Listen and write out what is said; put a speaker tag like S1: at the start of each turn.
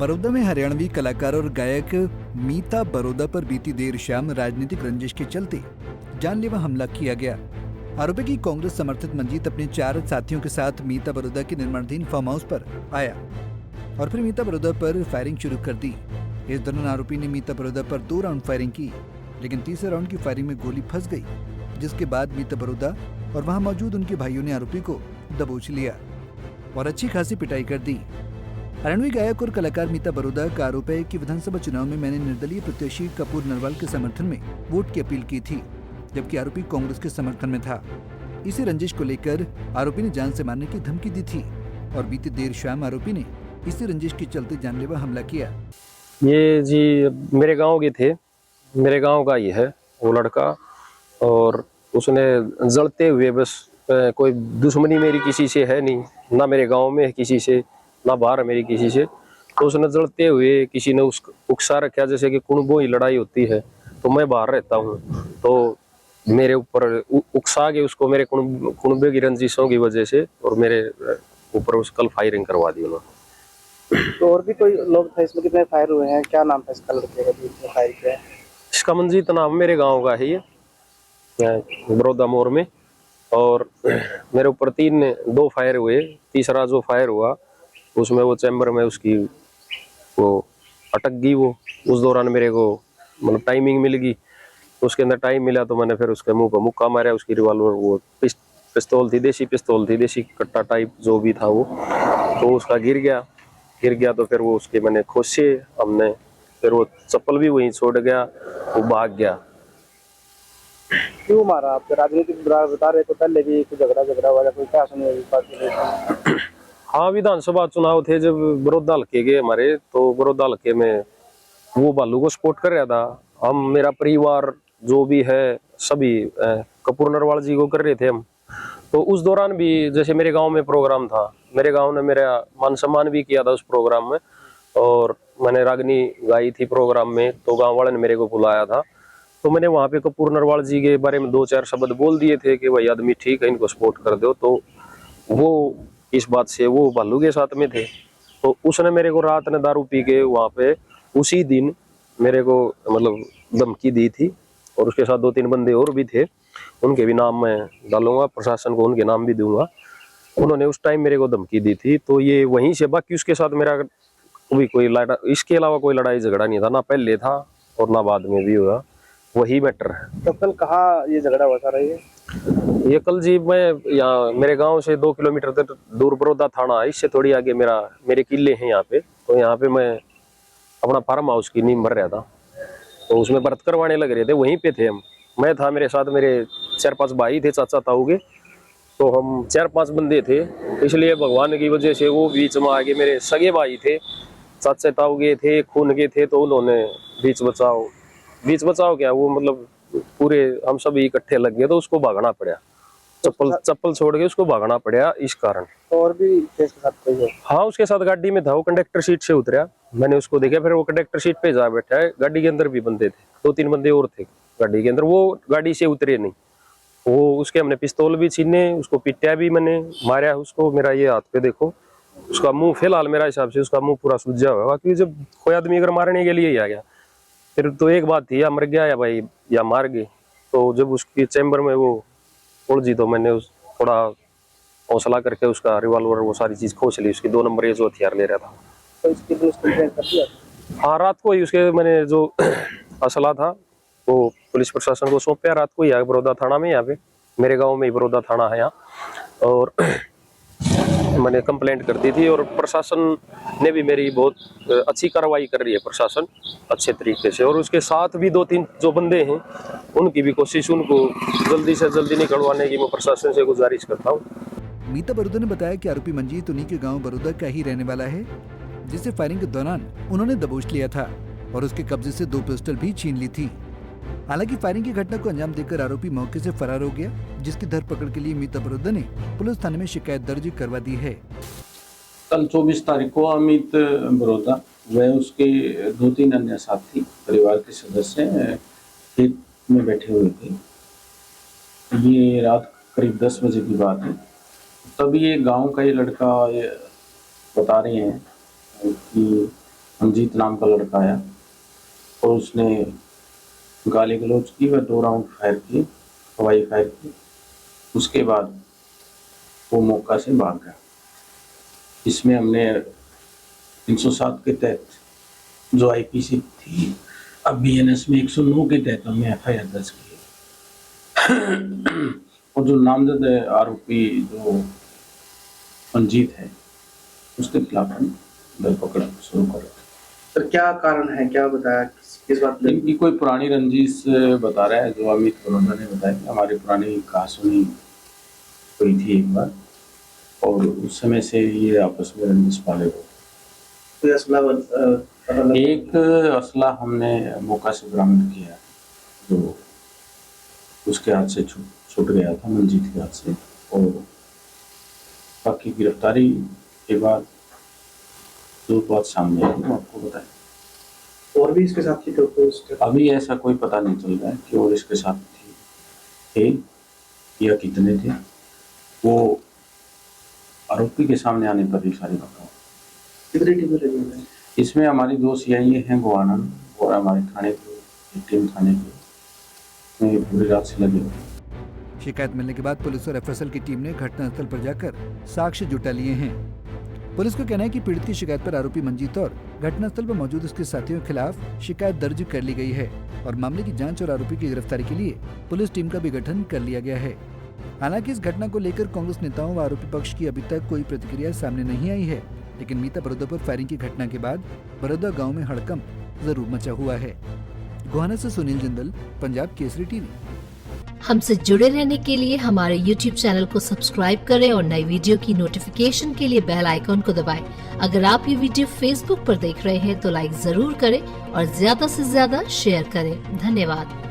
S1: बड़ौदा में हरियाणवी कलाकार और गायक मीता बड़ौदा पर बीती देर शाम राजनीतिक रंजिश के चलते जानलेवा हमला किया गया। आरोपी की कांग्रेस समर्थित मंजीत अपने 4 साथियों के साथ मीता बड़ौदा के निर्माणाधीन फार्म हाउस पर आया और फिर मीता बड़ौदा पर फायरिंग शुरू कर दी। इस दौरान आरोपी ने मीता बड़ौदा पर 2 राउंड फायरिंग की, लेकिन तीसरे राउंड की फायरिंग में गोली फंस गई, जिसके बाद मीता बड़ौदा और वहां मौजूद उनके भाइयों ने आरोपी को दबोच लिया और अच्छी खासी पिटाई कर दी। हरियाणवी गायक और कलाकार मीता बड़ौदा का आरोप है कि विधानसभा चुनाव में मैंने निर्दलीय प्रत्याशी कपूर नरवाल के समर्थन में वोट की अपील की थी, जबकि आरोपी कांग्रेस के समर्थन में था। इसी रंजिश को लेकर आरोपी ने जान से मारने की धमकी दी थी और बीती देर शाम आरोपी ने इसी रंजिश के चलते जानलेवा हमला किया।
S2: ये जी मेरे गांव के थे, मेरे गांव का ही है वो लड़का, और उसने जलते हुए, बस कोई दुश्मनी मेरी किसी से है नहीं, ना मेरे गांव में है किसी से, ना बाहर है मेरी किसी से। तो उसने जलते हुए किसी ने उकसा रखा, जैसे कि कुनबों ही लड़ाई होती है, तो मैं बाहर रहता हूँ, तो मेरे ऊपर उकसा के उसको मेरे कुनबे की रंजिशों की वजह से और मेरे ऊपर उस कल फायरिंग करवा दी उन्होंने।
S3: तो और भी कोई लोग थे इसमें? कितने फायर हुए हैं? क्या नाम था इसका लड़के का जिसने फायर किया?
S2: इसका मंजीत नाम मेरे गांव का है, ये बड़ौदा मोड़ में। और मेरे ऊपर 2 फायर हुए। तीसरा जो फायर हुआ उसमें वो चैम्बर में उसकी वो अटक गई। वो उस दौरान मेरे को मतलब टाइमिंग मिल गई, उसके अंदर टाइम मिला तो मैंने फिर उसके मुंह पर मुक्का मारा। उसकी रिवॉल्वर वो पिस्तौल थी, देसी पिस्तौल थी, देसी कट्टा टाइप जो भी था वो, तो उसका गिर गया। तो फिर वो उसके मैंने खोसे हमने, फिर वो चप्पल भी वहीं छोड़ गया, वो भाग गया।
S3: क्यों मारा? आप राजनीतिक बता रहे तो पहले भी कुछ झगड़ा हुआ, कोई क्या सुनी इस बात की?
S2: हाँ, विधानसभा चुनाव थे जब बड़ौदा हल्के के हमारे, तो बड़ौदा हल्के में वो भालू को सपोर्ट कर रहा था। हम, मेरा परिवार जो भी है, सभी कपूर नरवाल जी को कर रहे थे हम। तो उस दौरान भी जैसे मेरे गांव में प्रोग्राम था, मेरे गांव ने मेरा मान सम्मान भी किया था उस प्रोग्राम में, और मैंने रागनी गाई थी प्रोग्राम में, तो गांव वाले ने मेरे को बुलाया था। तो मैंने वहाँ पे कपूर नरवाल जी के बारे में 2-4 शब्द बोल दिए थे कि भाई आदमी ठीक है, इनको सपोर्ट कर दो। तो वो इस बात से वो भालू के साथ में थे, तो उसने मेरे को रात ने दारू पी के वहाँ पे उसी दिन मेरे को मतलब धमकी दी थी, और उसके साथ 2-3 बंदे और भी थे, उनके भी नाम मैं डालूंगा, प्रशासन को उनके नाम भी दूंगा। उन्होंने उस टाइम मेरे को धमकी दी थी। तो ये वहीं से, बाकी उसके साथ मेरा भी कोई लड़ाई, इसके अलावा कोई लड़ाई झगड़ा नहीं था, ना पहले था और ना बाद में भी हुआ, वही मैटर है।
S3: तो कल कहाँ ये झगड़ा हुआ था?
S2: ये कल जी मैं यहाँ मेरे गांव से 2 किलोमीटर तक दूर बड़ौदा थाना है, इससे थोड़ी आगे मेरे किले हैं यहाँ पे। तो यहाँ पे मैं अपना फार्म हाउस की नींव भर रहा था, तो उसमें व्रत करवाने लग रहे थे, वहीं पे थे हम। मैं था, मेरे साथ मेरे 4-5 भाई थे, चाचा ताऊ के, तो हम 4-5 बंदे थे। इसलिए भगवान की वजह से वो बीच में आगे मेरे सगे भाई थे, चाचा ताऊ के थे, खून के थे, तो उन्होंने बीच बचाव क्या, वो मतलब पूरे हम सब इकट्ठे लग गए, तो उसको भागना पड़ा, चप्पल छोड़ के उसको भागना पड़ा इस कारण।
S3: और भी के साथ कोई है?
S2: हाँ, उसके साथ गाड़ी में था, वो कंडक्टर सीट से उतरा, मैंने उसको देखा, फिर वो कंडक्टर सीट पे जा बैठा है। गाड़ी के अंदर भी बंदे थे, 2-3 बंदे और थे गाड़ी के अंदर, वो गाड़ी से उतरे नहीं। वो उसके हमने पिस्तौल भी छीने, उसको पिटाया भी, मैंने मारा उसको। मेरा ये हाथ पे देखो, उसका मुंह फिलहाल मेरा हिसाब से उसका मुंह पूरा सूजा हुआ, क्योंकि जब कोई आदमी अगर मारने के लिए ही आ गया, फिर तो एक बात थी, या मर गया या भाई या मार गए। तो जब उसकी चैम्बर में वो उलझी, तो मैंने थोड़ा हौसला करके उसका रिवॉल्वर वो सारी चीज खोज ली, उसकी 2 नंबर ये जो हथियार ले रहा था।
S3: तो इसकी पुलिस कंप्लेंट कर दिया?
S2: हाँ, रात को ही उसके मैंने जो असला था वो पुलिस प्रशासन को सौंपा रात को ही, आगे बड़ौदा थाना में, यहाँ पे मेरे गांव में ही बड़ौदा थाना है यहाँ, और मैंने कंप्लेंट कर दी थी। और प्रशासन ने भी मेरी बहुत अच्छी कार्रवाई कर रही है, प्रशासन अच्छे तरीके से। और उसके साथ भी 2-3 जो बंदे हैं, उनकी भी कोशिश, उनको जल्दी से जल्दी निकलवाने की मैं प्रशासन से गुजारिश करता हूँ।
S1: मीता बड़ौदा ने बताया कि आरोपी मंजीत उन्हीं के गांव बड़ौदा का ही रहने वाला है, जिसे फायरिंग के दौरान उन्होंने दबोच लिया था और उसके कब्जे से 2 पिस्टल भी छीन ली थी। हालांकि फायरिंग की घटना को अंजाम देकर आरोपी मौके से फरार हो गया, जिसकी धरपकड़ के लिए मीता बड़ौदा ने पुलिस थाने में शिकायत दर्ज करवा दी है।
S4: कल 24 तारीख को अमित बड़ौदा व उसके 2-3 अन्य साथी परिवार के सदस्य खेत में बैठे हुए थे। ये रात करीब 10 बजे की बात है। तब ये गांव का ये लड़का बता रहे हैं कि मंजीत नाम का लड़का आया और उसने गाली गलौज की व 2 राउंड फायर किए, हवाई फायर किए। उसके बाद वो मौका से भाग गया। इसमें हमने 307 के तहत जो आईपीसी थी, अब बीएनएस में 109 के तहत हमने एफआईआर दर्ज की है। और जो नामजद आरोपी जो मंजीत है उसके खिलाफ हम धरपकड़ शुरू कर रहे हैं।
S3: सर क्या कारण है, क्या बताया, किस बात पे?
S4: इनकी कोई पुरानी रंजिश बता रहा है, जो अमित बरोदा ने बताया कि हमारी पुरानी कहासुनी हुई थी एक बार और उस समय से ये आपस में रंजिश पाले हुए।
S3: कोई असला पता लगा?
S4: एक असला हमने मौका से बरामद किया जो उसके हाथ से छूट गया था, मंजीत के हाथ से, और बाकी गिरफ्तारी के बाद जो बात सामने आई वो आपको बताएं।
S3: और भी इसके साथी थे तो इसके
S4: अभी ऐसा कोई पता नहीं चल रहा है कि और इसके साथ थे या कितने थे। वो आरोपी के सामने आने पर ही सारी बात होगी।
S3: कितनी टीमें लगी हुई हैं?
S4: इसमें हमारी 2 सीआईए हैं गोवानंद और हमारे थाने की टीम, थाने की में पूरी रात से लगे हुए हैं।
S1: शिकायत मिलने के बाद पुलिस और एफएसएल की टीम ने घटनास्थल पर जाकर साक्ष्य जुटा लिए हैं। पुलिस का कहना है कि पीड़ित की शिकायत पर आरोपी मंजीत और घटनास्थल पर मौजूद उसके साथियों के खिलाफ शिकायत दर्ज कर ली गई है और मामले की जांच और आरोपी की गिरफ्तारी के लिए पुलिस टीम का भी गठन कर लिया गया है। हालांकि इस घटना को लेकर कांग्रेस नेताओं व आरोपी पक्ष की अभी तक कोई प्रतिक्रिया सामने नहीं आई है, लेकिन मीता बड़ौदा पर फायरिंग की घटना के बाद बड़ौदा गाँव में हड़कंप जरूर मचा हुआ है। गोहाना से सुनील जिंदल, पंजाब केसरी टीवी।
S5: हमसे जुड़े रहने के लिए हमारे YouTube चैनल को सब्सक्राइब करें और नई वीडियो की नोटिफिकेशन के लिए बेल आइकॉन को दबाएं। अगर आप ये वीडियो Facebook पर देख रहे हैं तो लाइक जरूर करें और ज्यादा से ज्यादा शेयर करें। धन्यवाद।